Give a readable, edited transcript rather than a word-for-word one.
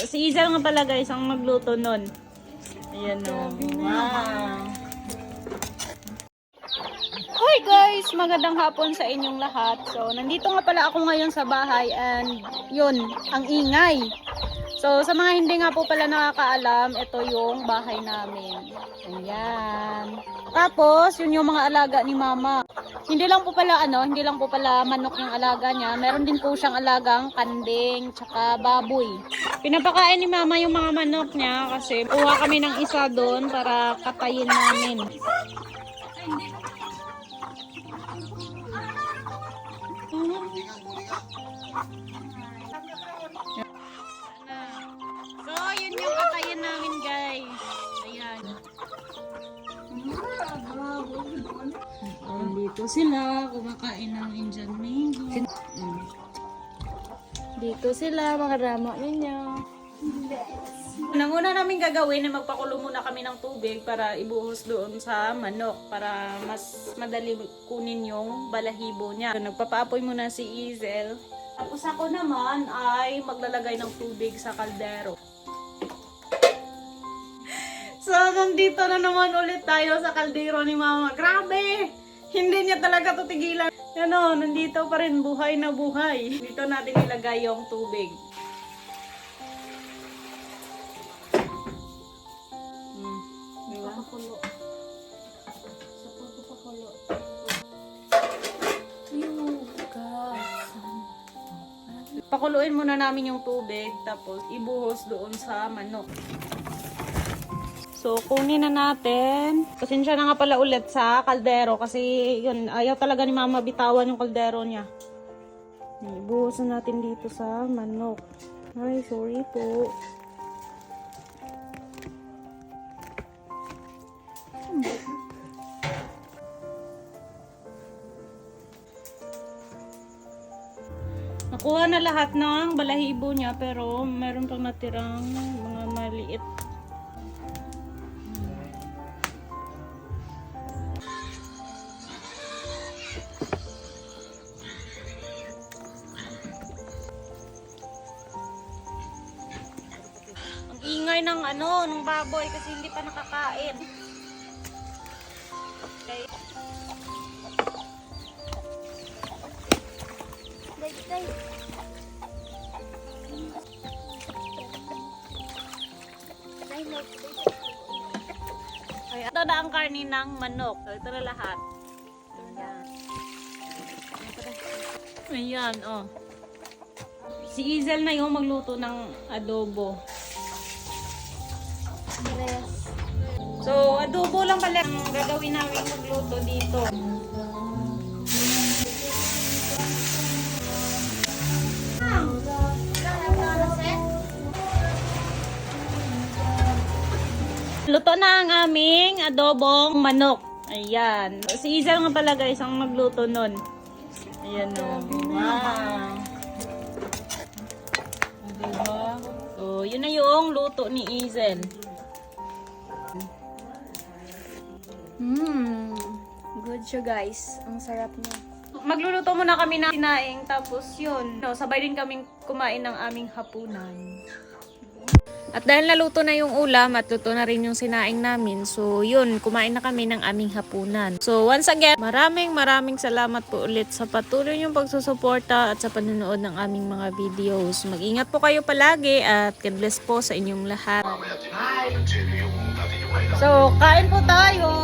Si Izel nga pala guys ang magluto nun. Ayan o. Wow. Hi guys! Magandang hapon sa inyong lahat. So, nandito nga pala ako ngayon sa bahay and yun, ang ingay. So, sa mga hindi nga po pala nakakaalam, ito yung bahay namin. Ayan. Tapos, yun yung mga alaga ni mama. Hindi lang po pala manok yung alaga niya. Meron din po siyang alagang kanding, tsaka baboy. Pinapakain ni mama yung mga manok niya kasi kuha kami ng isa doon para katayin namin. So, yun yung katayin namin guys. Ayan. Dito sila, kumakain ng Indian mango. Dito sila, mga ramo ninyo. Una namin gagawin na magpakulo muna kami ng tubig para ibuhos doon sa manok para mas madali kunin yung balahibo niya. So, nagpapaapoy muna si Izel. Tapos ako naman ay maglalagay ng tubig sa kaldero. So, nandito na naman ulit tayo sa kaldero ni mama. Grabe! Hindi niya talaga ito tigilan. Ano, nandito pa rin buhay na buhay. Dito natin ilagay yung tubig. Diba? Pakulo. Sa pagpapakulo. Pakuluin muna namin yung tubig, tapos ibuhos doon sa manok. So, kunin na natin. Pasensya na nga pala ulit sa kaldero kasi yun, ayaw talaga ni mama bitawan yung kaldero niya. Ibuhos na natin dito sa manok. Ay, sorry po. Nakuha na lahat ng balahibo niya pero meron pang natirang mga maliit. Ang ingay ng ng baboy kasi hindi pa nakakain. Okay. Ay, ito na ang karni ng manok. So, ito na lahat. Ayan, oh. Si Izel na yung magluto ng adobo. So, adobo lang pala ang gagawin namin magluto dito. Luto na ang aming adobong manok. Ayan. Si Izel nga pala guys ang magluto nun. Ayan o. Wow. Diba? So, yun na yung luto ni Izel. Good siya guys. Ang sarap niya. Magluluto muna kami ng sinaing. Tapos yun. Sabay din kaming kumain ng aming hapunan. At dahil naluto na yung ulam at luto na rin yung sinaing namin, so yun, kumain na kami ng aming hapunan. So once again, maraming salamat po ulit sa patuloy yung pagsusuporta at sa panonood ng aming mga videos. Mag-ingat po kayo palagi at God bless po sa inyong lahat. So, kain po tayo!